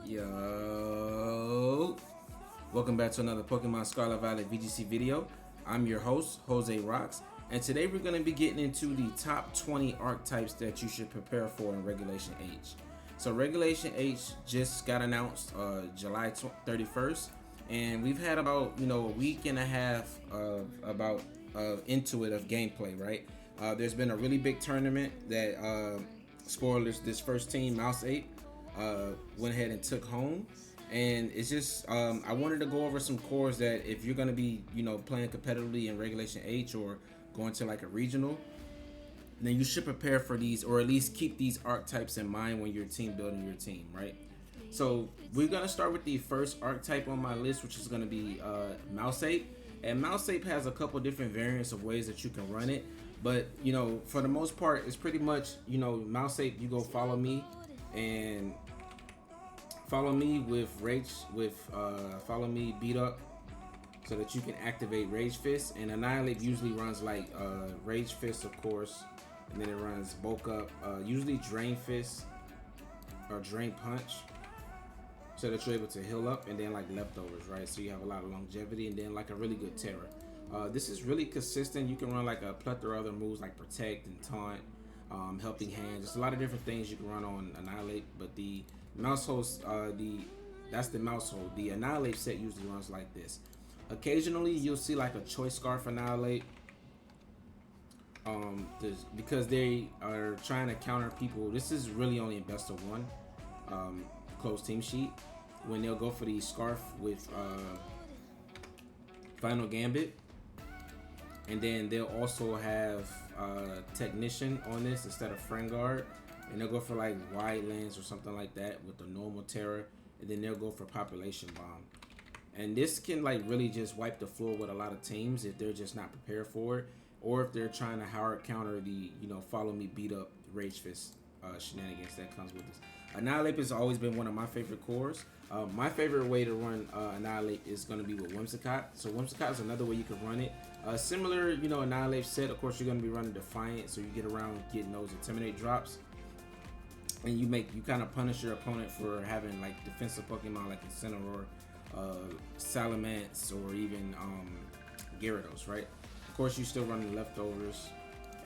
Yo, welcome back to another Pokemon Scarlet Violet VGC video. I'm your host, Jose Rocks, and today we're going to be getting into the top 20 archetypes that you should prepare for in Regulation H. So Regulation H just got announced July 31st, and we've had about a week and a half into it of gameplay, right? There's been a really big tournament that spoilers, this first team, Mouseape, went ahead and took home. And it's just I wanted to go over some cores that if you're going to be playing competitively in Regulation H or going to like a regional, then you should prepare for these, or at least keep these archetypes in mind when you're team building your team, right? So we're going to start with the first archetype on my list, which is going to be Mouseape. And Mouseape has a couple different variants of ways that you can run it, but for the most part it's pretty much Mouseape, you go follow me and follow me with rage with follow me beat up so that you can activate Rage Fist. And Annihilape usually runs like Rage Fist, of course, and then it runs bulk up, usually Drain Fist or Drain Punch, so that you're able to heal up, and then like leftovers, right? So you have a lot of longevity, and then like a really good terror. This is really consistent. You can run like a plethora of other moves like Protect and Taunt, Helping Hand. Just a lot of different things you can run on Annihilape. But the mouse host, that's the mouse hold. The Annihilape set usually runs like this. Occasionally you'll see like a Choice Scarf Annihilape, because they are trying to counter people. This is really only in best of one, closed team sheet, when they'll go for the Scarf with Final Gambit, and then they'll also have Technician on this instead of Friend Guard, and they'll go for like Wide Lens or something like that with the normal Terror, and then they'll go for Population Bomb. And this can like really just wipe the floor with a lot of teams if they're just not prepared for it, or if they're trying to hard counter the follow me beat up Rage Fist shenanigans that comes with this. Annihilape has always been one of my favorite cores. My favorite way to run Annihilape is going to be with Whimsicott. So Whimsicott is another way you can run it. Similar, Annihilape set. Of course, you're going to be running Defiant, so you get around getting those Intimidate drops, and you kind of punish your opponent for having like defensive Pokemon like Incineroar, Salamence, or even Gyarados, right? Of course, you still running leftovers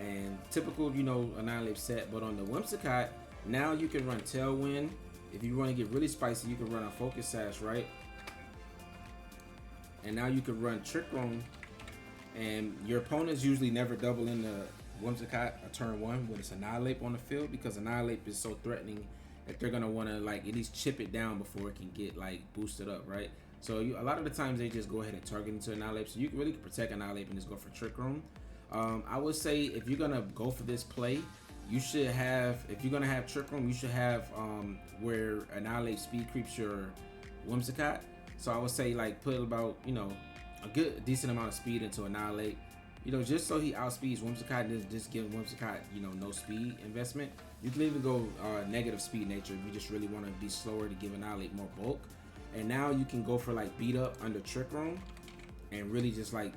and typical, Annihilape set. But on the Whimsicott, now you can run Tailwind. If you want to get really spicy, you can run a Focus Sash, right? And now you can run Trick Room, and your opponents usually never double in the Whimsicott a turn one when it's Annihilape on the field, because Annihilape is so threatening that they're gonna want to like at least chip it down before it can get like boosted up, right? So a lot of the times they just go ahead and target into Annihilape, so you can really protect Annihilape and just go for Trick Room. I would say if you're gonna go for this play, you should have, if you're gonna have Trick Room, you should have where Annihilape speed creeps your Whimsicott. So I would say like put about a decent amount of speed into Annihilape, just so he outspeeds Whimsicott, and just give Whimsicott no speed investment. You can even go negative speed nature if you just really want to be slower to give Annihilape more bulk. And now you can go for like beat up under Trick Room and really just like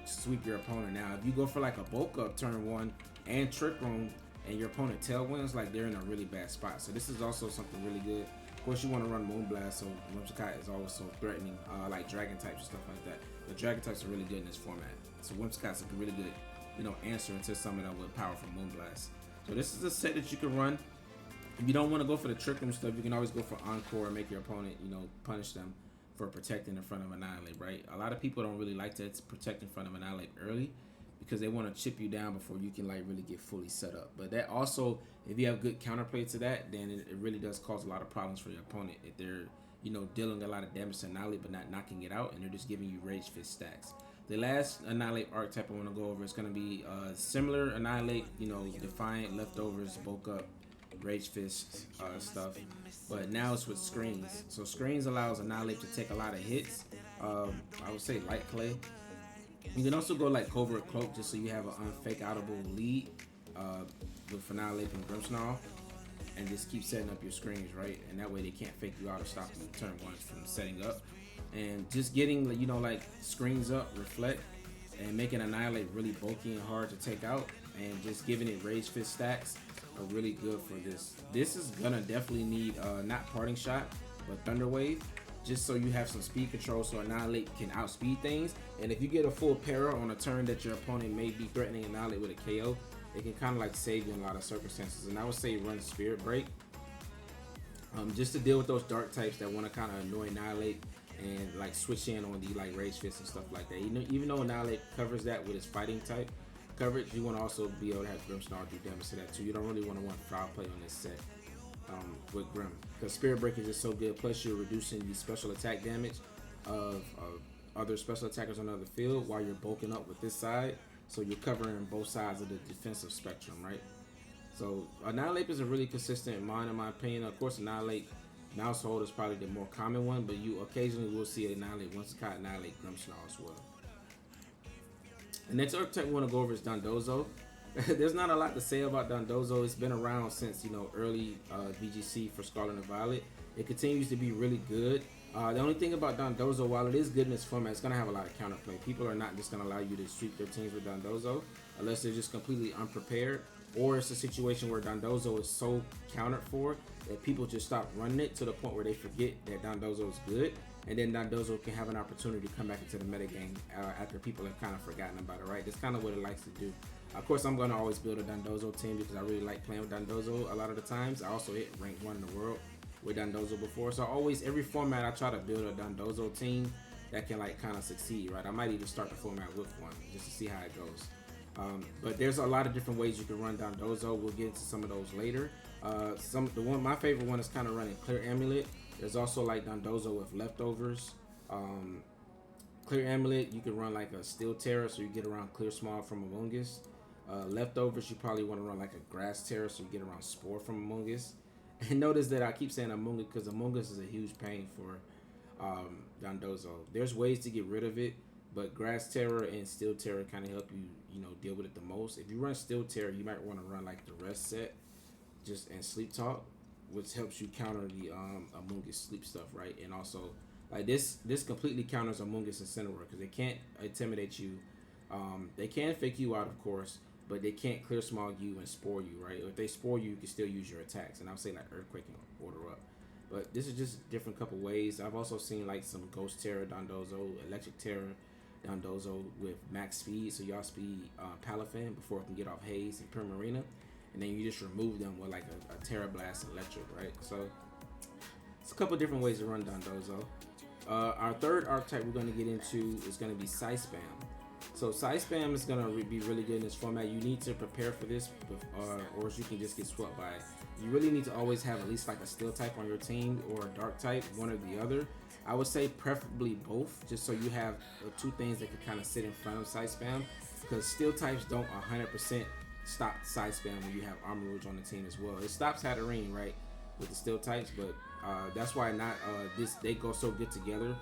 sweep your opponent. Now if you go for like a bulk up turn one and Trick Room, and your opponent Tailwinds, like they're in a really bad spot. So this is also something really good. Of course, you want to run Moonblast, so Whimsicott is always so threatening, like Dragon types and stuff like that. The Dragon types are really good in this format. So Whimsicott's a really good, answer to some of them with powerful Moonblast. So this is a set that you can run. If you don't want to go for the Trick Room stuff, you can always go for Encore and make your opponent, punish them for protecting in front of Annihilape, right? A lot of people don't really like to protect in front of Annihilape early, because they want to chip you down before you can like really get fully set up. But that also, if you have good counterplay to that, then it really does cause a lot of problems for your opponent if they're dealing a lot of damage to Annihilape but not knocking it out, and they're just giving you Rage Fist stacks. The last Annihilape archetype I want to go over is going to be similar Annihilape, Defiant, leftovers, bulk up, Rage Fist stuff, but now it's with Screens. So Screens allows Annihilape to take a lot of hits. I would say Light Clay. You can also go like Covert Cloak, just so you have an unfake outable lead with Annihilape and Grimmsnarl, and just keep setting up your screens, right? And that way they can't fake you out or stop you turn one from setting up. And just getting like screens up, reflect, and making Annihilape really bulky and hard to take out, and just giving it Rage Fist stacks are really good for this. This is gonna definitely need not parting shot, but thunder wave, just so you have some speed control so Annihilate can outspeed things. And if you get a full para on a turn that your opponent may be threatening Annihilate with a KO, it can kind of like save you in a lot of circumstances. And I would say run Spirit Break, just to deal with those dark types that want to kind of annoy Annihilate and like switch in on the like Rage Fist and stuff like that. You know, even though Annihilate covers that with his fighting type coverage, you want to also be able to have Grimmsnarl do damage to that too. You don't really want to foul play on this set with Grim, because Spirit Break is just so good. Plus you're reducing the special attack damage of other special attackers on the other field while you're bulking up with this side, so you're covering both sides of the defensive spectrum, right? So Annihilape is a really consistent mon in my opinion. Of course, Annihilate Mouse Hold is probably the more common one, but you occasionally will see Annihilate once a Annihilate Grimmsnarl as well. The next archetype we want to go over is Dondozo. There's not a lot to say about Dondozo. It's been around since, you know, early VGC for Scarlet and Violet. It continues to be really good. The only thing about Dondozo, while it is good in its format, it's going to have a lot of counterplay. People are not just going to allow you to sweep their teams with Dondozo unless they're just completely unprepared, or it's a situation where Dondozo is so countered for that people just stop running it to the point where they forget that Dondozo is good, and then Dondozo can have an opportunity to come back into the metagame after people have kind of forgotten about it, right? That's kind of what it likes to do. Of course, I'm going to always build a Dondozo team because I really like playing with Dondozo a lot of the times. I also hit rank 1 in the world with Dondozo before. So always, every format, I try to build a Dondozo team that can like kind of succeed, right? I might even start the format with one just to see how it goes. But there's a lot of different ways you can run Dondozo. We'll get into some of those later. My favorite one is kind of running Clear Amulet. There's also like Dondozo with leftovers. Clear Amulet, you can run like a Steel Terror, so you get around Clear Smog from Among Us. Leftovers, you probably want to run like a Grass Terror, so you get around Spore from Among Us. And notice that I keep saying Among Us because Among Us is a huge pain for Dondozo. There's ways to get rid of it, but Grass Terror and Steel Terror kind of help you, deal with it the most. If you run Steel Terror, you might want to run like the Rest set, and Sleep Talk, which helps you counter the Among Us sleep stuff, right? And also, like this completely counters Among Us and Cinework because they can't intimidate you. They can fake you out, of course, but they can't Clear Smog you and Spore you, right? Or if they Spore you, you can still use your attacks. And I would say like Earthquake and Order Up. But this is just different couple ways. I've also seen like some Ghost Terror Dondozo, Electric Terror Dondozo with max speed, so y'all speed Palafin before it can get off Haze and Primarina, and then you just remove them with like a Terra Blast Electric, right? So it's a couple different ways to run Dondozo. Our third archetype we're going to get into is going to be Side Spam. So Side Spam is going to be really good in this format. You need to prepare for this, or else you can just get swept by it. You really need to always have at least like a Steel type on your team or a Dark type, one or the other. I would say preferably both, just so you have two things that can kind of sit in front of Side Spam, because Steel types don't 100% stop Side Spam when you have Armor Rouge on the team as well. It stops Hatterene, right, with the Steel types, but that's why they go so good together,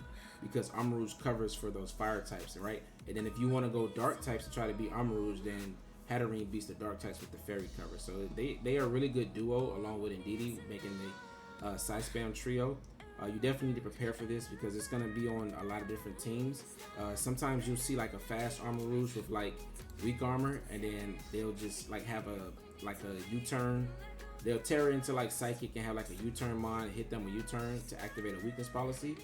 because Armor Rouge covers for those Fire types, right? And then if you want to go Dark types to try to beat Armor Rouge, then Hatterene beats the Dark types with the Fairy cover. So they are a really good duo along with Indeedee, making the Side Spam trio. You definitely need to prepare for this because it's going to be on a lot of different teams. Sometimes you'll see like a fast Armor Rouge with like weak armor, and then they'll just like have a U-turn. They'll tear into like Psychic and have like a U-turn mon, hit them with U-turn to activate a weakness policy.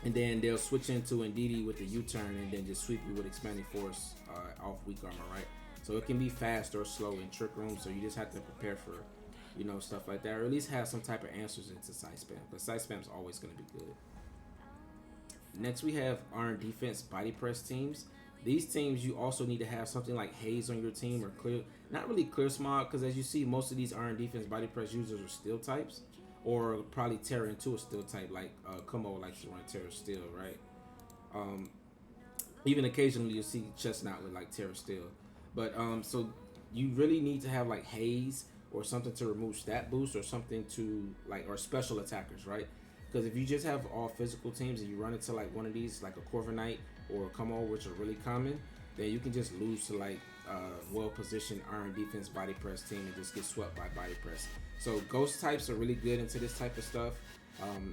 And then they'll switch into Indeedee with the U-turn and then just sweep you with Expanding Force off weak armor, right? So it can be fast or slow in Trick Room, so you just have to prepare for stuff like that, or at least have some type of answers into Side Spam, because Side Spam is always going to be good. Next, we have Iron Defense Body Press teams. These teams, you also need to have something like Haze on your team, or Clear, not really Clear Smog, because as you see, most of these Iron Defense Body Press users are Steel types, or probably Terra into a Steel type, like Kumo likes to run Terra Steel, right? Even occasionally you'll see Chestnut with like Terra Steel, but so you really need to have like Haze, or something to remove stat boost, or something to like, or special attackers, right? Because if you just have all physical teams and you run into like one of these, like a Corviknight or a Kumo, which are really common, then you can just lose to like well-positioned Iron Defense Body Press team and just get swept by Body Press. So Ghost types are really good into this type of stuff.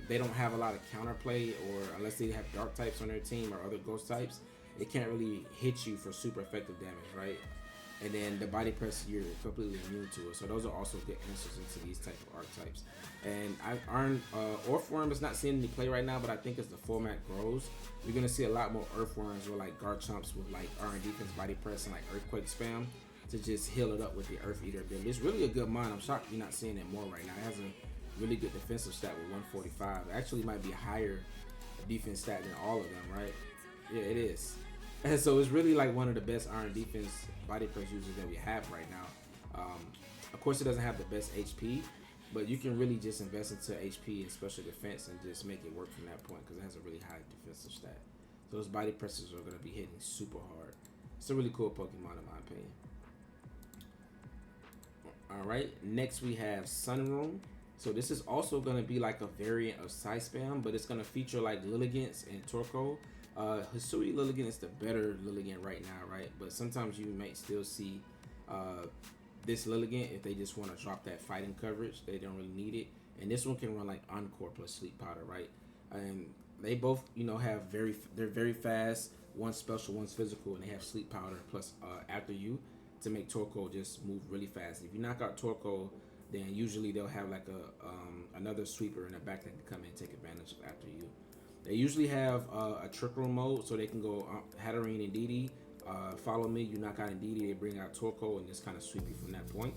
They don't have a lot of counterplay, or unless they have Dark types on their team or other Ghost types, it can't really hit you for super effective damage, right? and then the body press you're completely immune to it. So those are also good answers into these type of archetypes. And Earthworm is not seeing any play right now, but I think as the format grows, you're gonna see a lot more Earthworms or like Garchomps with like Iron Defense body press and like Earthquake spam to just heal it up with the Earth Eater ability. It's really a good mon. I'm shocked you're not seeing it more right now. It has a really good defensive stat with 145. It actually might be a higher defense stat than all of them, right? Yeah, it is. And so it's really like one of the best Iron Defense body press users that we have right now. Of course, it doesn't have the best HP, but you can really just invest into HP and special defense and just make it work from that point because it has a really high defensive stat. So those body presses are going to be hitting super hard. It's a really cool Pokemon in my opinion. Alright, next we have Sunroom. So this is also going to be like a variant of Side Spam, but it's going to feature like Lilligant and Torkoal. Hisui Lilligant is the better Lilligant right now, right? But sometimes you might still see this Lilligant if they just want to drop that fighting coverage. They don't really need it. And this one can run like Encore plus Sleep Powder, right? And they both, you know, they're very fast. One's special, one's physical, and they have Sleep Powder plus After You to make Torkoal just move really fast. If you knock out Torkoal, then usually they'll have like another sweeper in the back that can come in and take advantage of After You. They usually have a Trick Room mode, so they can go Hatterene and Didi. Follow me, you knock out Didi, they bring out Torkoal and just kind of sweep you from that point.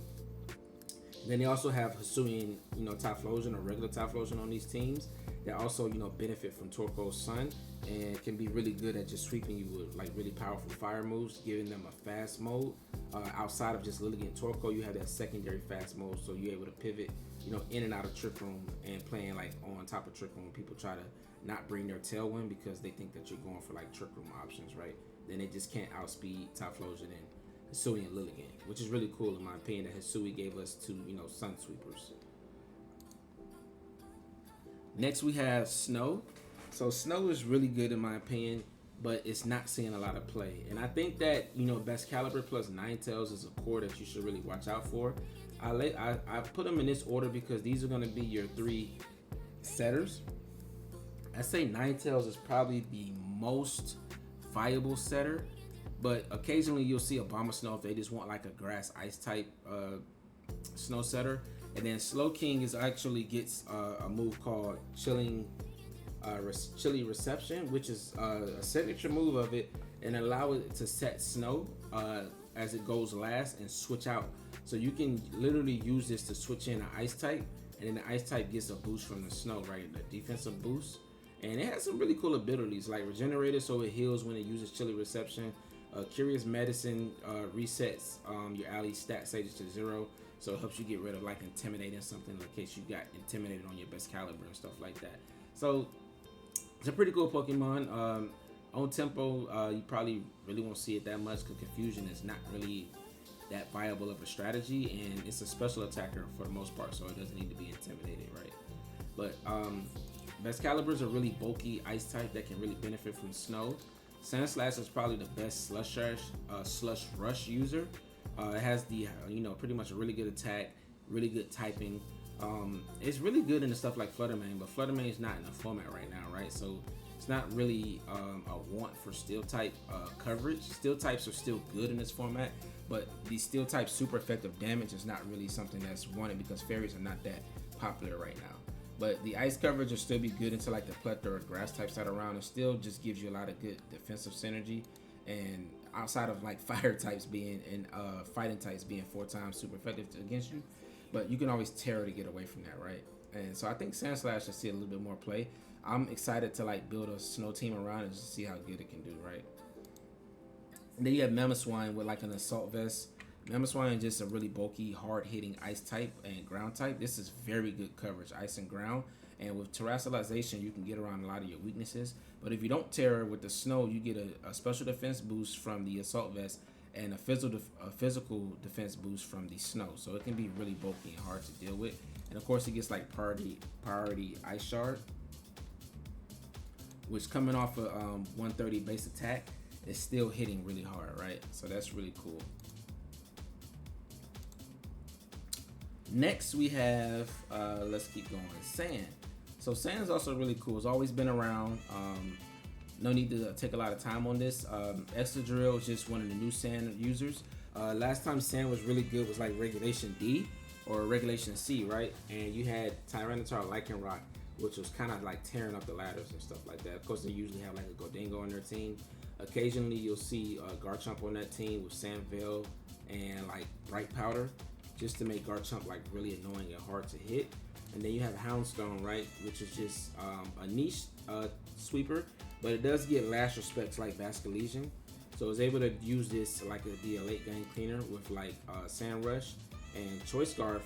Then they also have Hisuian, you know, Typhlosion or regular Typhlosion on these teams that also, you know, benefit from Torkoal's Sun and can be really good at just sweeping you with like really powerful fire moves, giving them a fast mode. Outside of just Lilligant and Torkoal, you have that secondary fast mode, so you're able to pivot, you know, in and out of Trick Room and playing like on top of Trick Room. People try to not bring their Tailwind because they think that you're going for like Trick Room options, right? Then they just can't outspeed Typhlosion and Hisui and Lilligant, which is really cool in my opinion that Hisui gave us two, you know, Sun Sweepers. Next we have Snow. So Snow is really good in my opinion, but it's not seeing a lot of play. And I think that, you know, Best Caliber plus Ninetales is a core that you should really watch out for. I put them in this order because these are going to be your three setters. I say Ninetales is probably the most viable setter, but occasionally you'll see Abomasnow if they just want like a grass ice type snow setter. And then Slowking is actually gets a move called Chilly Reception, which is a signature move of it, and allow it to set snow as it goes last and switch out. So you can literally use this to switch in an ice type, and then the ice type gets a boost from the snow, right? The defensive boost. And it has some really cool abilities like Regenerator, so it heals when it uses Chilly Reception. Curious Medicine resets your ally stat stages to 0, so it helps you get rid of like Intimidating something in case you got intimidated on your Best Caliber and stuff like that. So it's a pretty cool Pokemon. On tempo, you probably really won't see it that much because Confusion is not really that viable of a strategy, and it's a special attacker for the most part, so it doesn't need to be intimidated, right? But Best Caliber is a really bulky ice type that can really benefit from snow. Sandslash is probably the best Slush Rush user. It has the, you know, pretty much a really good attack, really good typing. It's really good in the stuff like Flutter Mane, but Flutter Mane is not in the format right now, right? So it's not really a want for Steel type coverage. Steel types are still good in this format, but the Steel type super effective damage is not really something that's wanted because fairies are not that popular right now. But the ice coverage will still be good until like the plethora of grass types that are around. It still just gives you a lot of good defensive synergy. And outside of like fire types being and fighting types being 4 times super effective against you, but you can always Terror to get away from that, right? And so I think Sandslash should see a little bit more play. I'm excited to like build a snow team around it and just see how good it can do, right? And then you have Mamoswine with like an Assault Vest. Mamoswine is just a really bulky, hard-hitting ice type and ground type. This is very good coverage, ice and ground. And with Terrassalization, you can get around a lot of your weaknesses. But if you don't Terror with the snow, you get a special defense boost from the Assault Vest and a physical defense boost from the snow. So it can be really bulky and hard to deal with. And of course, it gets like priority Ice Shard, which coming off a 130 base attack is still hitting really hard, right? So that's really cool. Next we have, let's keep going, Sand. So Sand is also really cool. It's always been around. No need to take a lot of time on this. Excadrill is just one of the new Sand users. Last time Sand was really good was like Regulation D or Regulation C, right? And you had Tyranitar Lycanroc, which was kind of like tearing up the ladders and stuff like that. Of course, they usually have like a Gordingo on their team. Occasionally, you'll see Garchomp on that team with Sandveil and like Bright Powder, just to make Garchomp like really annoying and hard to hit. And then you have Houndstone, right, which is just a niche sweeper, but it does get last respects like Basculegion. So it's able to use this like it'd be a late game cleaner with like Sand Rush and Choice Scarf.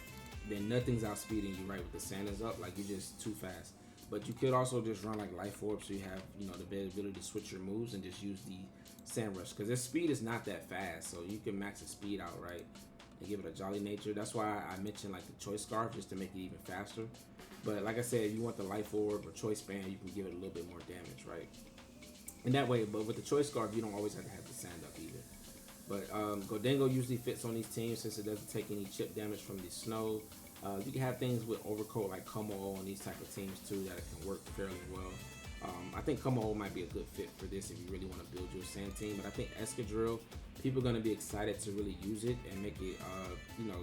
Then nothing's outspeeding you, right? With the sand is up, like you're just too fast. But you could also just run like Life Orb, so you have the ability to switch your moves and just use the Sand Rush, because its speed is not that fast, so you can max its speed out, right? And give it a Jolly Nature. That's why I mentioned like the Choice Scarf, just to make it even faster. But like I said, if you want the Life Orb or Choice Band, you can give it a little bit more damage, right? And that way, but with the Choice Scarf, you don't always have to have the sand up either. But Gordingo usually fits on these teams since it doesn't take any chip damage from the snow. You can have things with Overcoat like Como on these type of teams too that can work fairly well. I think Como might be a good fit for this if you really want to build your sand team. But I think Escadrille, people are going to be excited to really use it and make it,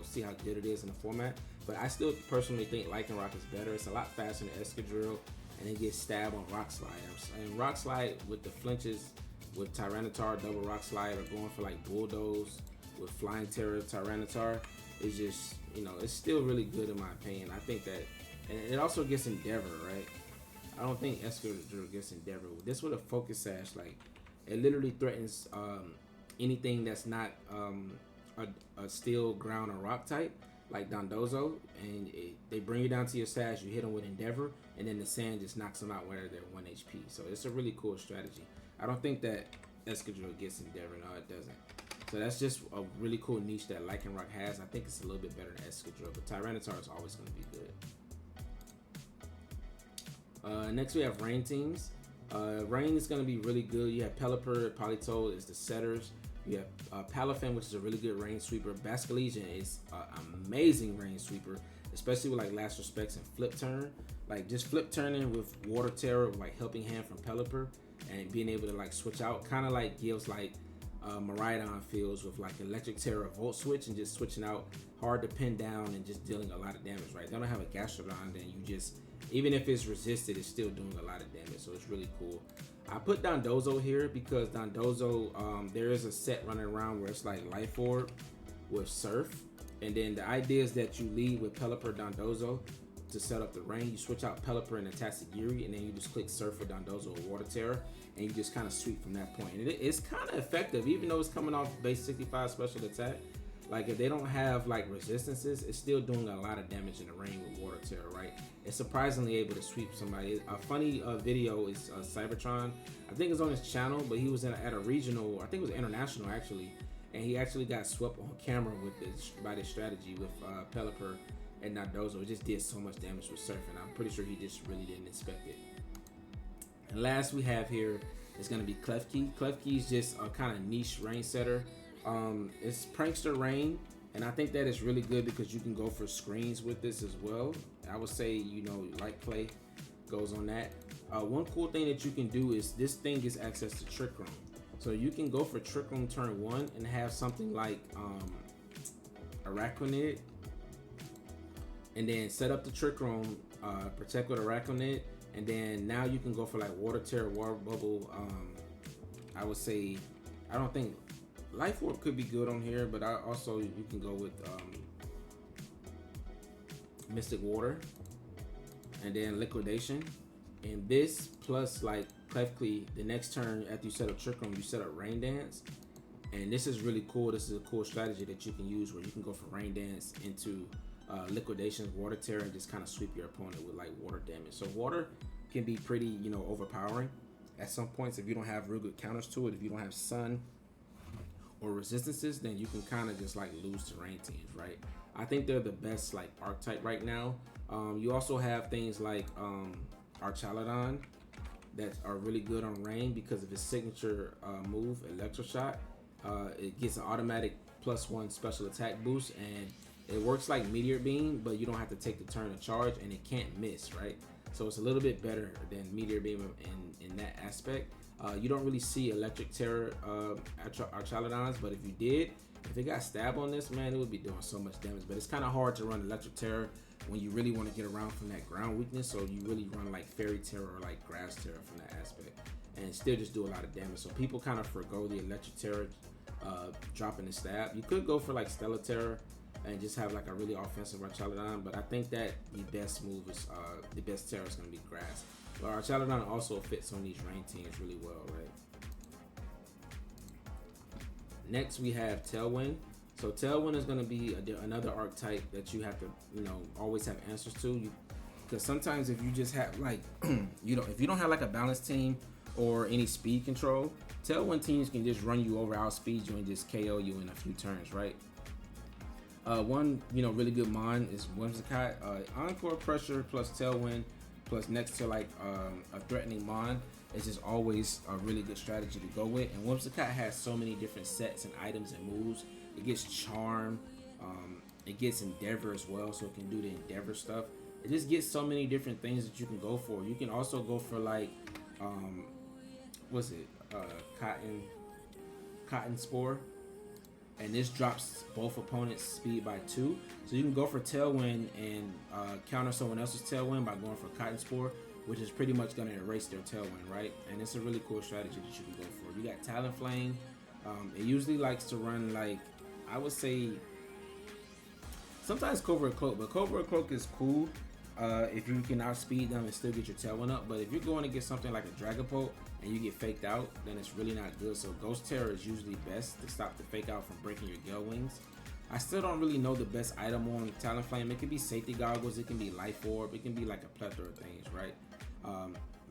see how good it is in the format. But I still personally think Lycanroc is better. It's a lot faster than Escadrille, and it gets stabbed on Rock Slide. And Rock Slide with the flinches with Tyranitar, double Rock Slide, or going for like Bulldoze with Flying Terror Tyranitar is just, it's still really good in my opinion. I think that, and it also gets Endeavor, right? I don't think Escadrille gets Endeavor. This with a Focus Sash, like, it literally threatens anything that's not a steel, ground, or rock type, like Dondozo, and they bring you down to your Sash, you hit them with Endeavor, and then the sand just knocks them out where they're 1 HP. So it's a really cool strategy. I don't think that Escadrille gets Endeavor. No, it doesn't. So that's just a really cool niche that Lycanroc has. I think it's a little bit better than Escadrille, but Tyranitar is always going to be good. Next we have Rain teams. Rain is going to be really good. You have Pelipper, Politoed is the setters. You have Palafin, which is a really good rain sweeper. Basculegion is an amazing rain sweeper, especially with like Last Respects and Flip Turn. Like just Flip Turning with Water Terror, like Helping Hand from Pelipper, and being able to like switch out, kind of like gives like Miraidon feels with like Electric Terror Volt Switch, and just switching out hard to pin down and just dealing a lot of damage, right? They don't have a Gastrodon, then you just, even if it's resisted, it's still doing a lot of damage, so it's really cool. I put Dondozo here because Dondozo, there is a set running around where it's like Life Orb with Surf, and then the idea is that you lead with Pelipper Dondozo to set up the rain. You switch out Pelipper and Tatsugiri, and then you just click Surf for Dondozo or Water Terror, and you just kind of sweep from that point. And it's kind of effective, even though it's coming off base 65 special attack. Like if they don't have like resistances, it's still doing a lot of damage in the rain with Water Terror, right? It's surprisingly able to sweep somebody. A funny video is Cybertron. I think it's on his channel, but he was at a regional, I think it was international actually, and he actually got swept on camera with this by this strategy with Pelipper and Dondozo. It just did so much damage with Surf, and I'm pretty sure he just really didn't expect it. And last we have here is going to be Klefki. Klefki is just a kind of niche rain setter. It's Prankster Rain, and I think that is really good because you can go for screens with this as well. I would say, Light Play goes on that. One cool thing that you can do is this thing gets access to Trick Room. So you can go for Trick Room turn 1 and have something like Araquanid, and then set up the Trick Room, protect with Araquanid, and then now you can go for like Water Terror, Water Bubble. I would say, I don't think Life Orb could be good on here, but you can go with Mystic Water, and then Liquidation. And this plus like Klefki, the next turn after you set up Trick Room, you set up Rain Dance. And this is really cool. This is a cool strategy that you can use where you can go for Rain Dance into Liquidation, Water Terror, and just kind of sweep your opponent with like water damage. So water can be pretty, overpowering at some points if you don't have real good counters to it. If you don't have Sun or resistances, then you can kind of just like lose to rain teams, right? I think they're the best like archetype right now. You also have things like Archaludon that are really good on rain because of his signature move, Electroshock. It gets an automatic +1 special attack boost, and it works like Meteor Beam, but you don't have to take the turn to charge, and it can't miss, right? So it's a little bit better than Meteor Beam in that aspect. You don't really see Electric Terror Archaludons, but if you did, If it got stab on this, man, it would be doing so much damage. But it's kind of hard to run Electric Terror when you really want to get around from that ground weakness. So you really run like Fairy Terror or like Grass Terror from that aspect, and still just do a lot of damage. So people kind of forgo the Electric Terror, dropping the stab. You could go for like Stellar Terror and just have like a really offensive Archaludon, but I think that the best move is the best Terror is going to be Grass. But Archaludon also fits on these rain teams really well, right? Next we have Tailwind. So Tailwind is going to be another archetype that you have to, always have answers to. Because sometimes if you just have like, if you don't have like a balanced team or any speed control, Tailwind teams can just run you over, outspeed you, and just KO you in a few turns, right? One, really good mon is Whimsicott. Encore Pressure plus Tailwind plus next to like a threatening mon is just always a really good strategy to go with. And Whimsicott has so many different sets and items and moves. It gets Charm, it gets Endeavor as well, so it can do the Endeavor stuff. It just gets so many different things that you can go for. You can also go for like, Cotton Spore, and this drops both opponents' speed by 2. So you can go for Tailwind and counter someone else's Tailwind by going for Cotton Spore, which is pretty much going to erase their Tailwind, right? And it's a really cool strategy that you can go for. You got Talonflame. It usually likes to run like, I would say, sometimes Covert Cloak, but Covert Cloak is cool if you can outspeed them and still get your Tailwind up. But if you're going to get something like a Dragapult and you get faked out, then it's really not good. So Ghost Terror is usually best to stop the fake out from breaking your Gale Wings. I still don't really know the best item on Talonflame. It can be Safety Goggles, it can be Life Orb, it can be like a plethora of things, right?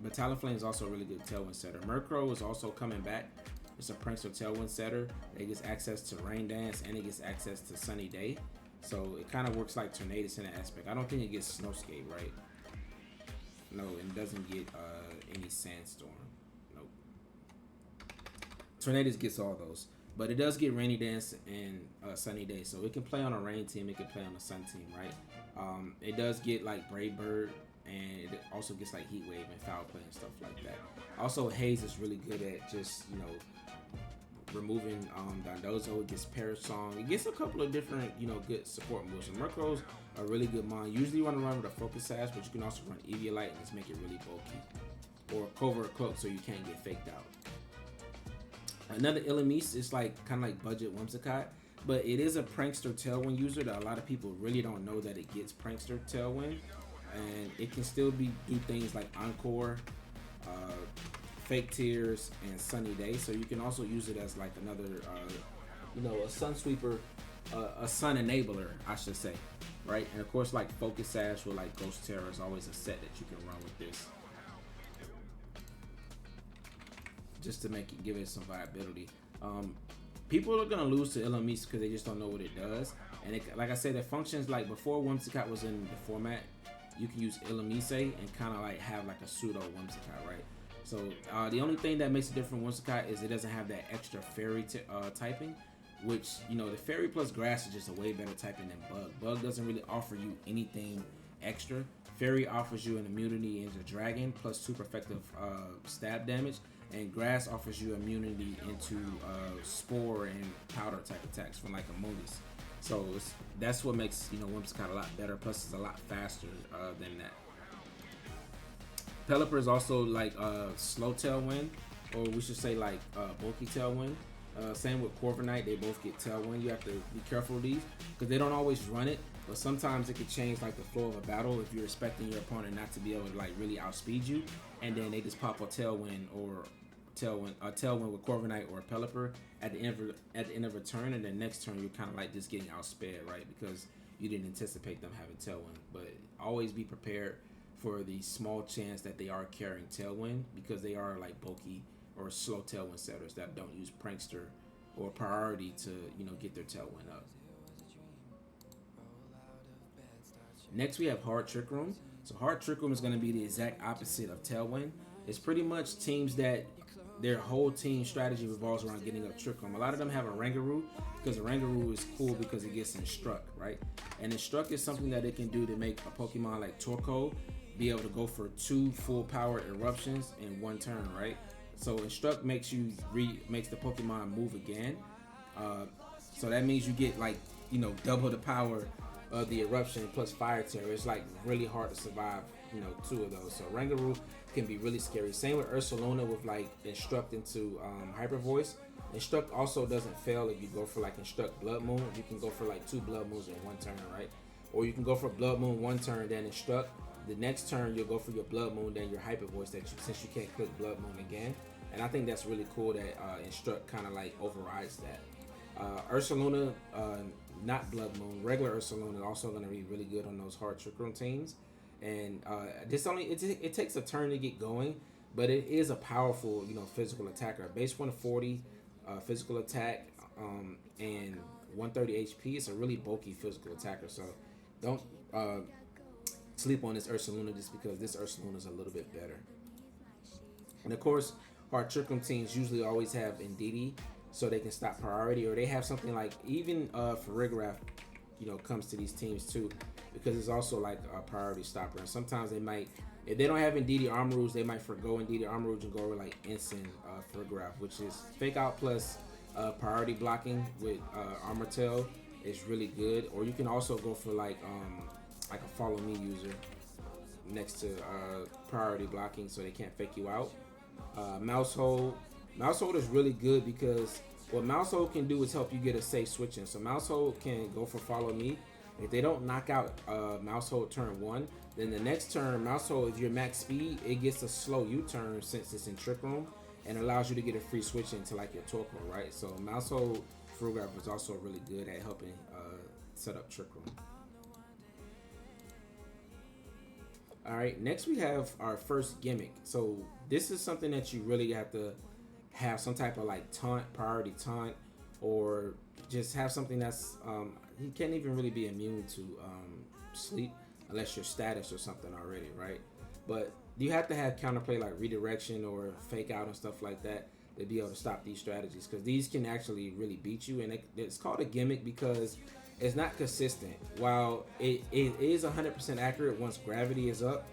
But Talonflame is also a really good Tailwind setter. Murkrow is also coming back. It's a Prankster Tailwind setter. It gets access to Rain Dance and it gets access to Sunny Day. So it kind of works like Tornadus in that aspect. I don't think it gets Snowscape, right? No, it doesn't get any Sandstorm. Nope. Tornadus gets all those. But it does get Rainy Dance and Sunny Day. So it can play on a rain team. It can play on a sun team, right? It does get like Brave Bird. And it also gets like Heat Wave and Foul Play and stuff like that. Also, Haze is really good at just, removing Dondozo. It gets Perish Song. It gets a couple of different, good support moves. And Murkrow's a really good mon. Usually you want to run with a Focus Sash, but you can also run Eviolite and just make it really bulky. Or Covert Cloak so you can't get faked out. Another Illumise is like kind of like budget Whimsicott, but it is a Prankster Tailwind user that a lot of people really don't know that it gets Prankster Tailwind. And it can still do things like Encore, Fake Tears, and Sunny Day. So you can also use it as like another, a Sun Sweeper, a Sun Enabler, I should say, right? And of course, like Focus Sash or like Ghost Terror is always a set that you can run with this, just to give it some viability. People are gonna lose to Illumise because they just don't know what it does. And it, like I said, it functions like before Whimsicott was in the format. You can use Illumise and kind of like have like a pseudo Whimsicott, right? So the only thing that makes it different from Whimsicott is it doesn't have that extra fairy typing, which, the fairy plus grass is just a way better typing than bug. Bug doesn't really offer you anything extra. Fairy offers you an immunity into dragon plus super effective stab damage, and grass offers you immunity into spore and powder type attacks from like Amogus. So that's what makes Whimsicott a lot better. Plus, it's a lot faster than that. Pelipper is also like slow Tailwind, or we should say like bulky Tailwind. Same with Corviknight, they both get Tailwind. You have to be careful with these because they don't always run it, but sometimes it could change like the flow of a battle if you're expecting your opponent not to be able to like really outspeed you, and then they just pop a Tailwind or Tailwind with Corviknight or a Pelipper at the end of a turn, and then next turn you're kind of like just getting outsped, right? Because you didn't anticipate them having Tailwind. But always be prepared for the small chance that they are carrying Tailwind, because they are like bulky or slow Tailwind setters that don't use Prankster or Priority to get their Tailwind up. Next we have Hard Trick Room. So Hard Trick Room is going to be the exact opposite of Tailwind. It's pretty much teams that their whole team strategy revolves around getting up Trick Room. A lot of them have a Rangaroo because a Rangaroo is cool because it gets Instruct, right? And Instruct is something that it can do to make a Pokemon like Torkoal be able to go for 2 full power eruptions in 1 turn, right? So Instruct makes the Pokemon move again. So that means you get like, you know, double the power of the eruption plus fire terror. It's like really hard to survive, you know, 2 of those. So Rangaroo can be really scary. Same with Ursaluna with like Instruct into Hyper Voice. Instruct also doesn't fail if you go for like Instruct Blood Moon. You can go for like 2 Blood Moons in 1 turn, right? Or you can go for Blood Moon 1 turn, then Instruct. The next turn you'll go for your Blood Moon, then your Hyper Voice that since you can't click Blood Moon again. And I think that's really cool that Instruct kind of like overrides that. Ursaluna, not Blood Moon, regular Ursaluna also going to be really good on those hard Trick Room teams. And it takes a turn to get going, but it is a powerful, you know, physical attacker. Base 140 physical attack and 130 HP. It's a really bulky physical attacker. So don't sleep on this Ursaluna just because this Ursaluna is a little bit better. And of course, hard Trick Room teams usually always have Indeedee, so they can stop priority, or they have something like even Farigiraf, you know, comes to these teams too, because it's also like a priority stopper. And sometimes they might, if they don't have Indeedee Armor they might forgo Indeedee Armor and go over like Ensign Farigiraf, which is Fake Out plus priority blocking with Armor Tail is really good. Or you can also go for like a Follow Me user next to priority blocking, so they can't fake you out. Mousehold is really good because what Mousehold can do is help you get a safe switch in. So Mousehold can go for Follow Me. If they don't knock out Mousehold turn 1, then the next turn Mousehold, if you're max speed, it gets a slow U-turn since it's in Trick Room and allows you to get a free switch into like your Torkoal, right? So Mousehold Farigiraf is also really good at helping set up Trick Room. Alright, next we have our first gimmick. So this is something that you really have to have some type of like taunt, priority taunt, or just have something that's you can't even really be immune to sleep unless you're status or something already, right? But you have to have counterplay like redirection or fake out and stuff like that to be able to stop these strategies, because these can actually really beat you. And it's called a gimmick because it's not consistent. While it is 100% accurate once gravity is up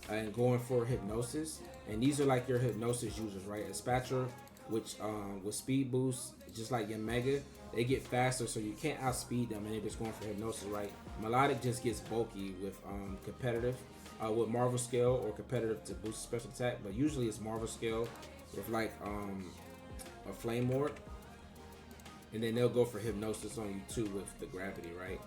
and going for hypnosis, and these are like your hypnosis users, right? A Spatula, which with speed boost, just like your Mega, they get faster, so you can't outspeed them, and they're just going for hypnosis, right? Melodic just gets bulky with competitive, with Marvel Scale or competitive to boost special attack, but usually it's Marvel Scale with like a Flame Orb. And then they'll go for hypnosis on you too with the gravity, right?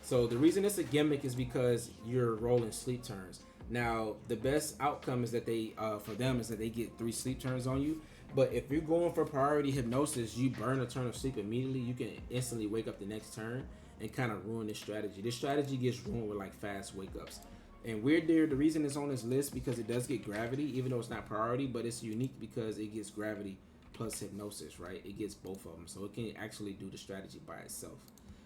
So the reason it's a gimmick is because you're rolling sleep turns. Now the best outcome is that they for them is that they get 3 sleep turns on you. But if you're going for priority hypnosis, you burn a turn of sleep immediately. You can instantly wake up the next turn and kind of ruin this strategy. This strategy gets ruined with like fast wake ups. And Weird Deer, the reason it's on this list because it does get gravity, even though it's not priority, but it's unique because it gets gravity plus hypnosis, right? It gets both of them, so it can actually do the strategy by itself.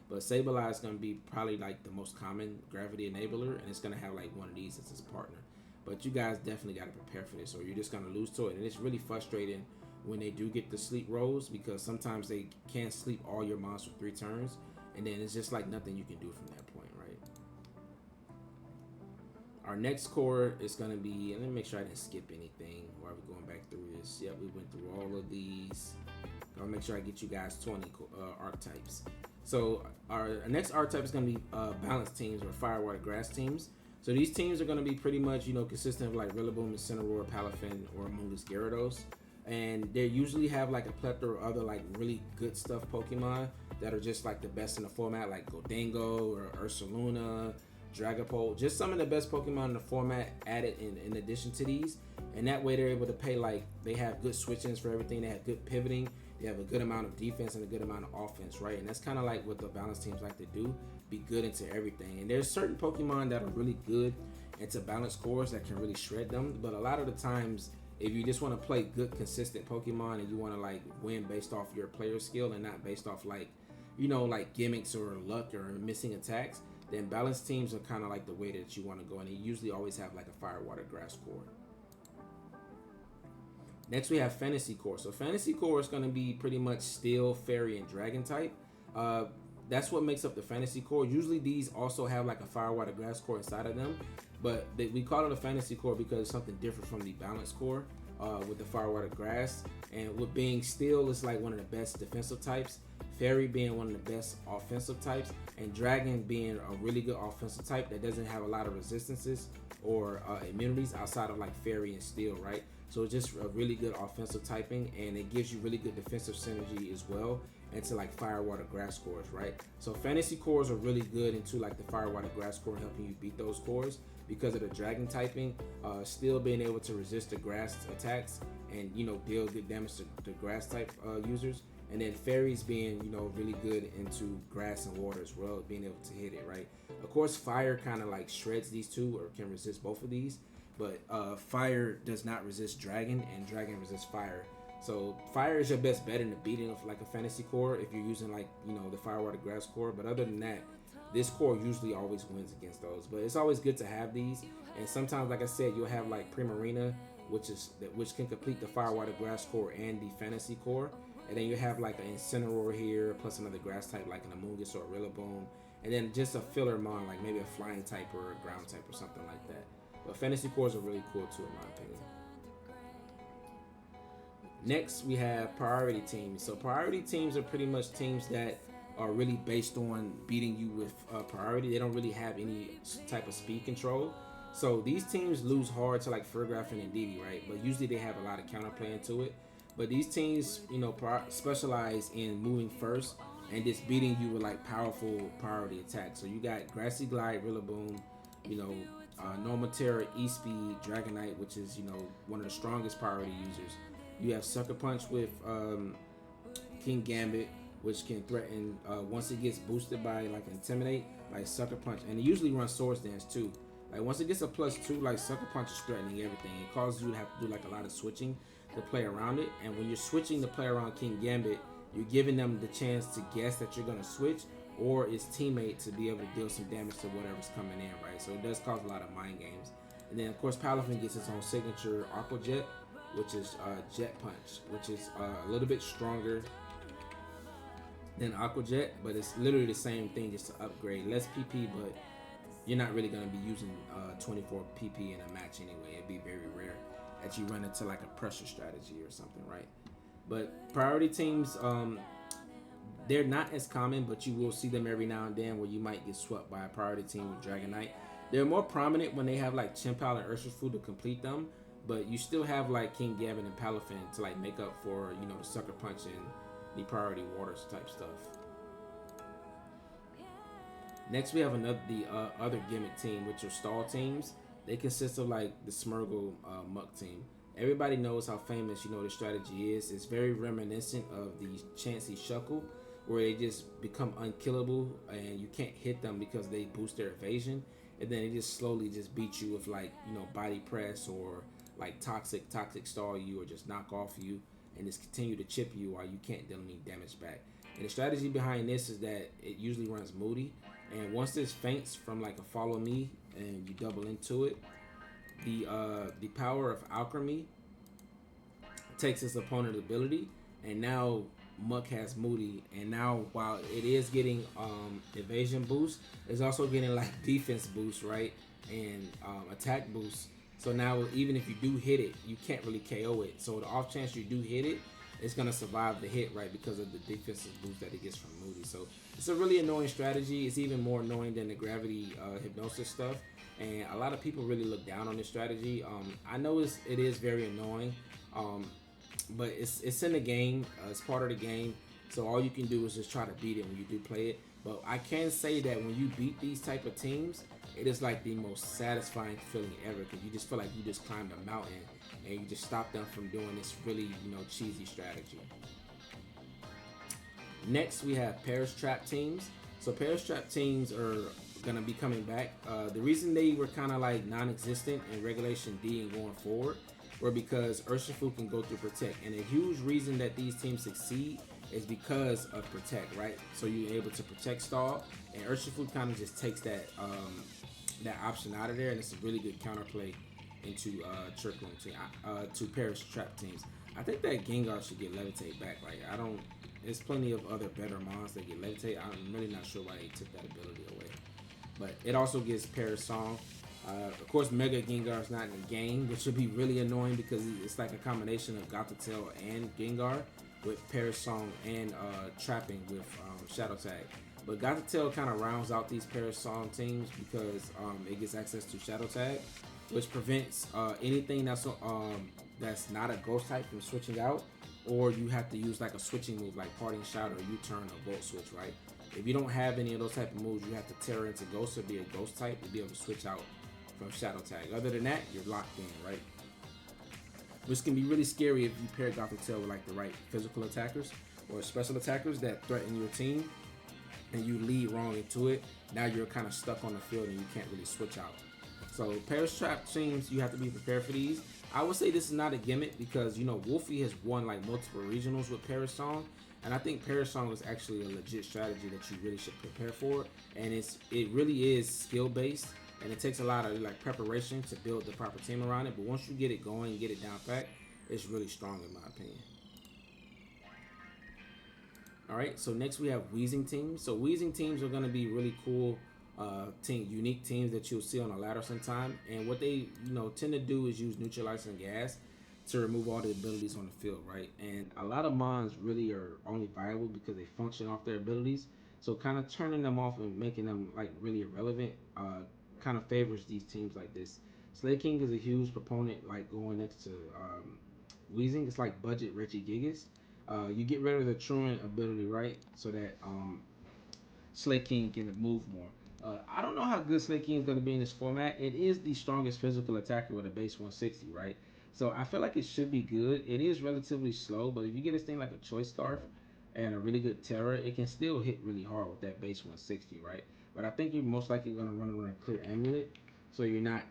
But Sableye is going to be probably like the most common gravity enabler, and it's going to have like one of these as its partner. But you guys definitely got to prepare for this, or you're just going to lose to it. And it's really frustrating when they do get the sleep rolls, because sometimes they can't sleep all your mons for 3 turns, and then it's just like nothing you can do from that point, right? Our next core is going to be, and let me make sure I didn't skip anything while we're going back through this. Yep, we went through all of these. I'll make sure I get you guys 20 archetypes. So our next archetype is going to be balance teams or fire, water, grass teams. So these teams are going to be pretty much, you know, consistent of like Rillaboom, Incineroar, Palafin, or Amoonguss, Gyarados. And they usually have like a plethora of other like really good stuff Pokemon that are just like the best in the format, like Goldango or Ursaluna, Dragapult, just some of the best Pokemon in the format added in addition to these. And that way they're able to pay, like, they have good switch-ins for everything, they have good pivoting, they have a good amount of defense and a good amount of offense, right? And that's kind of like what the balance teams like to do, be good into everything. And there's certain Pokemon that are really good into balance cores that can really shred them, but a lot of the times, if you just want to play good, consistent Pokemon and you want to like win based off your player skill and not based off like, you know, like gimmicks or luck or missing attacks, then balance teams are kind of like the way that you want to go, and you usually always have like a fire, water, grass core. Next we have fantasy core. So fantasy core is going to be pretty much steel, fairy, and dragon type. That's what makes up the fantasy core. Usually these also have like a fire, water, grass core inside of them, but we call it a fantasy core because it's something different from the balance core with the fire, water, grass. And with being steel, it's like one of the best defensive types. Fairy being one of the best offensive types, and Dragon being a really good offensive type that doesn't have a lot of resistances or immunities outside of like Fairy and Steel, right? So it's just a really good offensive typing, and it gives you really good defensive synergy as well into like Fire, Water, Grass cores, right? So fantasy cores are really good into like the Fire, Water, Grass core, helping you beat those cores because of the Dragon typing. Still being able to resist the Grass attacks and deal good damage to Grass type users. And then Fairies being, really good into Grass and Water as well, being able to hit it, right? Of course, Fire kind of like shreds these two or can resist both of these, but Fire does not resist Dragon, and Dragon resists Fire. So Fire is your best bet in the beating of like a fantasy core if you're using like, the Fire, Water, Grass core. But other than that, this core usually always wins against those. But it's always good to have these. And sometimes, like I said, you'll have like Primarina, which can complete the Fire, Water, Grass core and the fantasy core. And then you have like an Incineroar here, plus another grass type like an Amoonguss or a Rillaboom. And then just a filler mon, like maybe a flying type or a ground type or something like that. But fantasy cores are really cool too, in my opinion. Next, we have priority teams. So priority teams are pretty much teams that are really based on beating you with priority. They don't really have any type of speed control. So these teams lose hard to like Fergraffin and Didi, right? But usually they have a lot of counterplay into it. But these teams, specialize in moving first and just beating you with like powerful priority attacks. So you got Grassy Glide, Rillaboom, Normatera, E-Speed, Dragonite, which is, one of the strongest priority users. You have Sucker Punch with King Gambit, which can threaten once it gets boosted by like Intimidate, like Sucker Punch. And it usually runs Swords Dance too. Like once it gets a +2, like Sucker Punch is threatening everything. It causes you to have to do like a lot of switching to play around it. And when you're switching to play around King Gambit, you're giving them the chance to guess that you're going to switch, or its teammate to be able to deal some damage to whatever's coming in, right? So it does cause a lot of mind games. And then of course Palafin gets its own signature Aqua Jet, which is Jet Punch, which is a little bit stronger than Aqua Jet, but it's literally the same thing, just to upgrade. Less PP, but you're not really going to be using 24 PP in a match anyway. It'd be very rare that you run into like a pressure strategy or something, right? But priority teams, they're not as common, but you will see them every now and then where you might get swept by a priority team with Dragonite. They're more prominent when they have like Chimpow and Urshifu to complete them, but you still have like King Gambit and Palafin to like make up for, the Sucker Punch and the priority waters type stuff. Next, we have the other gimmick team, which are stall teams. They consist of like the Smeargle Muck team. Everybody knows how famous the strategy is. It's very reminiscent of the Chansey Shuckle, where they just become unkillable and you can't hit them because they boost their evasion, and then they just slowly just beat you with like body press or like toxic stall you, or just knock off you and just continue to chip you while you can't deal any damage back. And the strategy behind this is that it usually runs Moody, and once this faints from like a follow me and you double into it, the power of alchemy takes its opponent's ability, and now Muck has Moody, and now while it is getting evasion boost, it's also getting like defense boost, right, and attack boost. So now even if you do hit it, you can't really KO it. So the off chance you do hit it, it's gonna survive the hit, right, because of the defensive boost that it gets from Moody. So it's a really annoying strategy. It's even more annoying than the gravity hypnosis stuff, and a lot of people really look down on this strategy. I know it is very annoying, but it's in the game. It's part of the game. So all you can do is just try to beat it when you do play it. But I can say that when you beat these type of teams, it is like the most satisfying feeling ever, because you just feel like you just climbed a mountain and you just stop them from doing this really cheesy strategy. Next, we have Perish Trap teams. So Perish Trap teams are gonna be coming back. The reason they were kind of like non-existent in Regulation D and going forward were because Urshifu can go through Protect, and a huge reason that these teams succeed is because of Protect, right? So you're able to Protect stall, and Urshifu kind of just takes that that option out of there, and it's a really good counterplay into Trick Room team, to Perish Trap teams. I think that Gengar should get Levitate back. Like there's plenty of other better mons that get Levitate. I'm really not sure why they took that ability away. But it also gives Perish Song. Of course, Mega Gengar is not in the game, which should be really annoying because it's like a combination of Gothitelle and Gengar. with Perish Song and trapping with Shadow Tag. But Got to Tell kind of rounds out these Perish Song teams because it gets access to Shadow Tag, which prevents anything that's not a ghost type from switching out, or you have to use like a switching move like Parting Shot or U-turn or Volt Switch, right? If you don't have any of those type of moves, you have to tear into Ghost or be a Ghost type to be able to switch out from Shadow Tag. Other than that, you're locked in, right? Which can be really scary if you pair Gothic Tail with like the right physical attackers or special attackers that threaten your team, and you lead wrong into it. Now you're kind of stuck on the field and you can't really switch out. So Perish Trap teams, you have to be prepared for these. I would say this is not a gimmick because, you know, Wolfie has won like multiple regionals with Perish Song, and I think Perish Song is actually a legit strategy that you really should prepare for. And it really is skill based, and it takes a lot of like preparation to build the proper team around it. But once you get it going and get it down pat, it's really strong in my opinion. All right, so next we have Weezing teams. So Weezing teams are going to be really cool, unique teams that you'll see on a ladder sometime. And what they, tend to do is use neutralizing gas to remove all the abilities on the field, right? And a lot of mons really are only viable because they function off their abilities. So kind of turning them off and making them like really irrelevant, kind of favors these teams like this. Slay King is a huge proponent, like going next to Weezing. It's like budget Reggie Gigas. You get rid of the truant ability, right? So that Slay King can move more. I don't know how good Slay King is going to be in this format. It is the strongest physical attacker with a base 160, right? So I feel like it should be good. It is relatively slow, but if you get this thing like a Choice Scarf and a really good Terror, it can still hit really hard with that base 160, right? But I think you're most likely going to run around Clear Amulet. So you're not,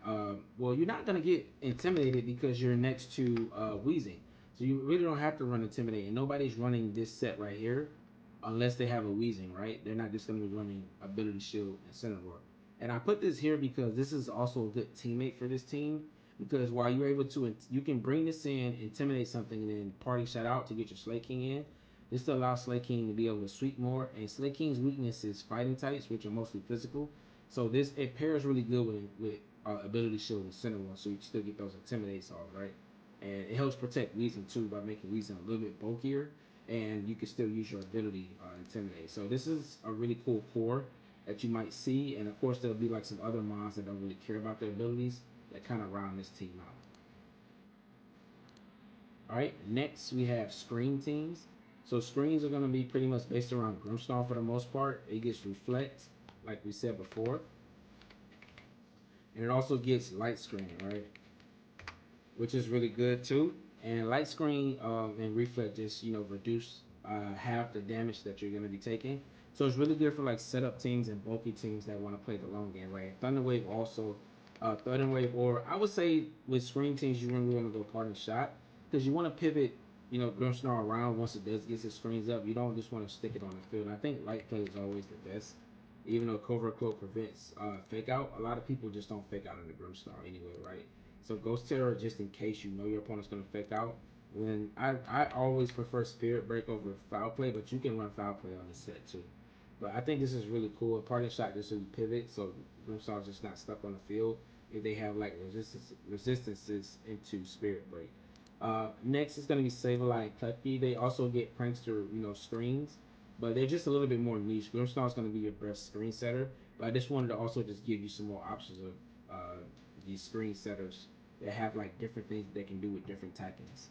you're not going to get intimidated because you're next to Weezing. So you really don't have to run Intimidate. And nobody's running this set right here unless they have a Weezing, right? They're not just going to be running Ability Shield and Center Roar. And I put this here because this is also a good teammate for this team. Because while you're able to, you can bring this in, intimidate something, and then Party Shot out to get your Slay King in. This allows Slay King to be able to sweep more. And Slay King's weakness is fighting types, which are mostly physical. So it pairs really good with Ability Shield and Center Roar, so you can still get those Intimidates off, right? And it helps protect Weezing too by making Weezing a little bit bulkier, and you can still use your ability Intimidate. So this is a really cool core that you might see, and of course there'll be like some other mons that don't really care about their abilities that kind of round this team out. All right, next we have screen teams. So screens are going to be pretty much based around Grimmsnarl for the most part. It gets Reflect, like we said before, and it also gets Light Screen, right? Which is really good too. And Light Screen and Reflect just reduce half the damage that you're going to be taking. So it's really good for like setup teams and bulky teams that want to play the long game, right? Thunderwave also, Thunderwave, or I would say with screen teams you really want to go Parting Shot because you want to pivot, Grimmsnarl around once it does get its screens up. You don't just want to stick it on the field. And I think Light Play is always the best. Even though Covert Cloak prevents fake out, a lot of people just don't fake out in the Grimmsnarl anyway, right? So Ghost Terror, just in case you know your opponent's going to fake out. Then I always prefer Spirit Break over Foul Play, but you can run Foul Play on the set too. But I think this is really cool. A Parting Shot just so you pivot, so Grimmsnarl's just not stuck on the field if they have like resistances into Spirit Break. Next is going to be Sableye and Clucky. They also get Prankster, screens, but they're just a little bit more niche. Grimmsnarl's going to be your best screen setter, but I just wanted to also just give you some more options of these screen setters that have like different things they can do with different typings.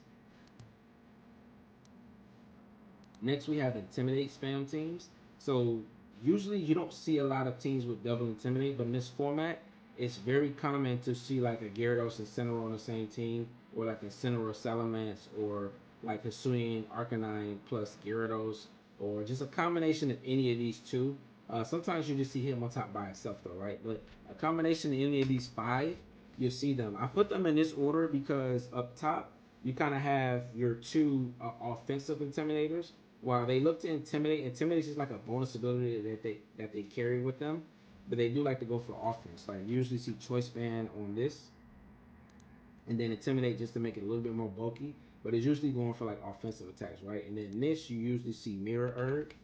Next, we have Intimidate spam teams. So usually you don't see a lot of teams with double Intimidate, but in this format, it's very common to see like a Gyarados and Cinero on the same team, or like a Cinero Salamence, or like a Hisuian Arcanine plus Gyarados, or just a combination of any of these two. Sometimes you just see him on top by itself though, right? But a combination of any of these five, you'll see them. I put them in this order because up top, you kind of have your two offensive intimidators. While they look to intimidate is just like a bonus ability that they carry with them, but they do like to go for offense. Like you usually see Choice Band on this, and then Intimidate just to make it a little bit more bulky. But it's usually going for like offensive attacks, right? And then this you usually see Mirror Erg,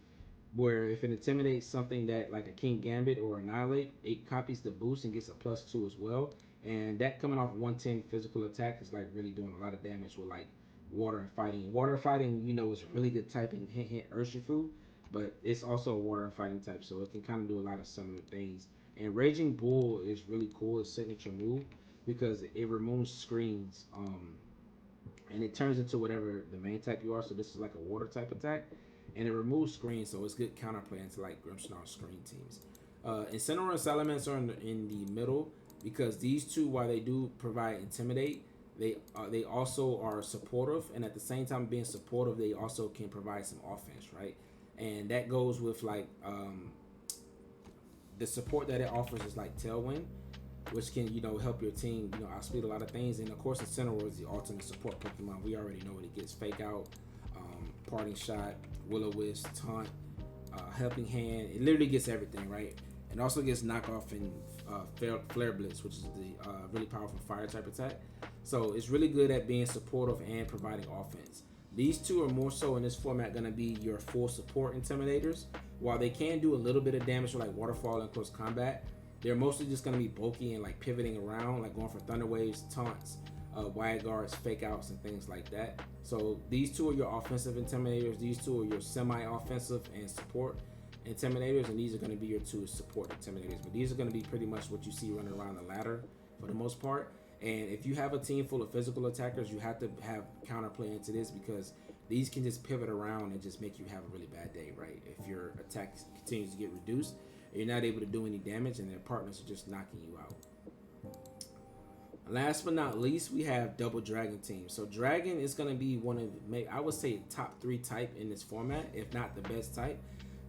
where if it intimidates something that like a King Gambit or Annihilate, it copies the boost and gets a +2 as well. And that coming off 110 physical attack is like really doing a lot of damage with like water fighting. Water fighting, you know, is really good typing. Hint, hint, Urshifu, but it's also a water fighting type, so it can kind of do a lot of similar things. And Raging Bull is really cool. It's signature move because it removes screens. And it turns into whatever the main type you are. So this is like a water type attack, and it removes screens, so it's good counterplay into like Grimmsnarl screen teams. Incineroar's elements are in the middle because these two, while they do provide intimidate, they also are supportive, and at the same time being supportive, they also can provide some offense, right? And that goes with like the support that it offers is like Tailwind, which can, you know, help your team, you know, outspeed a lot of things. And of course, Incineroar is the ultimate support Pokemon. We already know what it gets: Fake Out, Parting Shot, Will-O-Wisp, Taunt, Helping Hand. It literally gets everything, right? It also gets Knockoff and Flare Blitz, which is the really powerful fire type attack. So it's really good at being supportive and providing offense. These two are more so in this format going to be your full support Intimidators. While they can do a little bit of damage with like Waterfall and close combat, they're mostly just going to be bulky and like pivoting around, like going for Thunder Waves, Taunts, Wide Guards, Fake Outs, and things like that. So these two are your offensive Intimidators. These two are your semi-offensive and support Intimidators, and these are going to be your two support Intimidators. But these are going to be pretty much what you see running around the ladder for the most part. And if you have a team full of physical attackers, you have to have counterplay into this because these can just pivot around and just make you have a really bad day, right? If your attack continues to get reduced, you're not able to do any damage, and their partners are just knocking you out. Last but not least, we have Double Dragon Team. So Dragon is going to be one of, I would say, top 3 type in this format, if not the best type.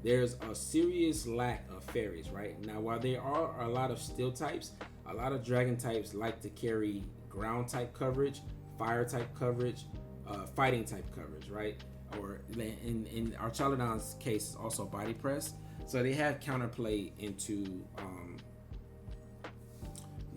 There's a serious lack of fairies, right? Now, while there are a lot of steel types, a lot of dragon types like to carry ground type coverage, fire type coverage, fighting type coverage, right? Or in Archaludon's case, also body press. So they have counterplay into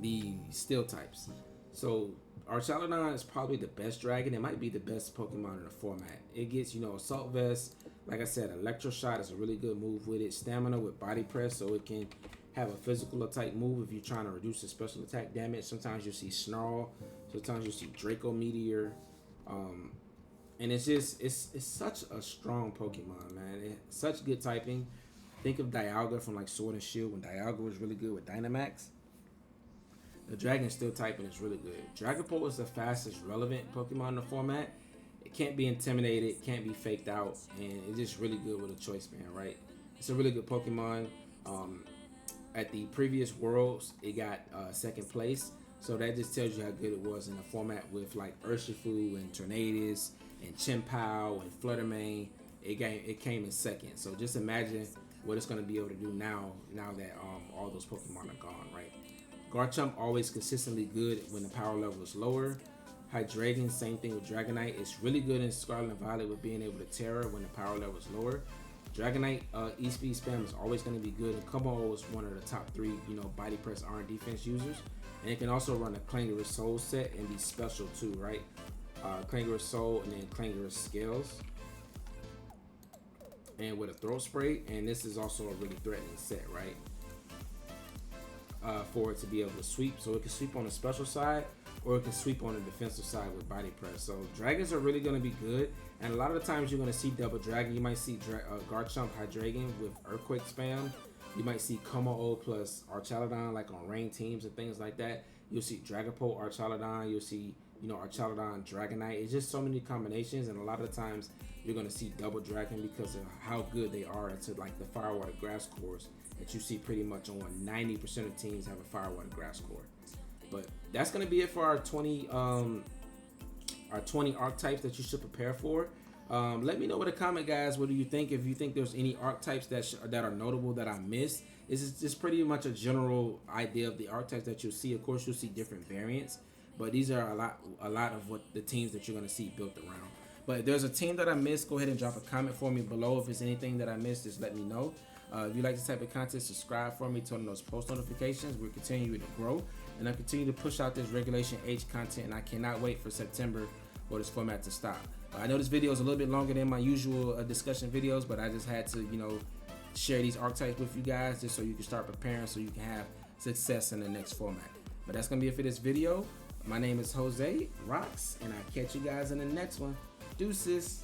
the steel types. So Archaludon is probably the best dragon. It might be the best Pokemon in the format. It gets, you know, Assault Vest. Like I said, Electro Shot is a really good move with it. Stamina with body press, so it can have a physical type move if you're trying to reduce the special attack damage. Sometimes you'll see Snarl. Sometimes you'll see Draco Meteor. And it's just, it's such a strong Pokemon, man. It's such good typing. Think of Dialga from like Sword and Shield when Dialga was really good with Dynamax. The Dragon still typing is really good. Dragapult is the fastest relevant Pokemon in the format. It can't be intimidated, can't be faked out, and it's just really good with a choice band, right? It's a really good Pokemon. At the previous Worlds, it got second place, so that just tells you how good it was in the format with like Urshifu and Tornadus and Chien-Pao and Fluttermane. It came in second. So just imagine what it's going to be able to do now that all those Pokemon are gone, right? Garchomp always consistently good when the power level is lower. Hydreigon, same thing with Dragonite. It's really good in Scarlet and Violet with being able to Terra when the power level is lower. Dragonite E-Speed spam is always going to be good, and Kumo is one of the top 3, you know, body press R and defense users. And it can also run a Clangorous Soul set and be special too, right? Clangorous Soul and then Clangorous Scales. And with a Throat Spray, and this is also a really threatening set, right? For it to be able to sweep, so it can sweep on the special side or it can sweep on the defensive side with body press. So dragons are really going to be good, and a lot of the times you're going to see double dragon. You might see Garchomp Hydreigon with Earthquake spam. You might see Como plus Archaludon like on rain teams and things like that. You'll see Dragapult Archaludon. You'll see, you know, Archaludon Dragonite. It's just so many combinations, and a lot of the times you're going to see double dragon because of how good they are into like the Fire Water Grass cores that you see pretty much on 90% of teams have a Fire Water Grass core. But that's going to be it for our 20 archetypes that you should prepare for. Let me know in the comment, guys, what do you think? If you think there's any archetypes that are notable that I missed. This is just pretty much a general idea of the archetypes that you'll see. Of course, you'll see different variants, but these are a lot of what the teams that you're going to see built around. But if there's a team that I missed, go ahead and drop a comment for me below. If there's anything that I missed, just let me know. If you like this type of content, subscribe for me, turn on those post notifications. We're continuing to grow, and I continue to push out this Regulation H content, and I cannot wait for September for this format to stop. I know this video is a little bit longer than my usual discussion videos, but I just had to, you know, share these archetypes with you guys just so you can start preparing so you can have success in the next format. But that's going to be it for this video. My name is Jose Rocks, and I'll catch you guys in the next one. Deuces.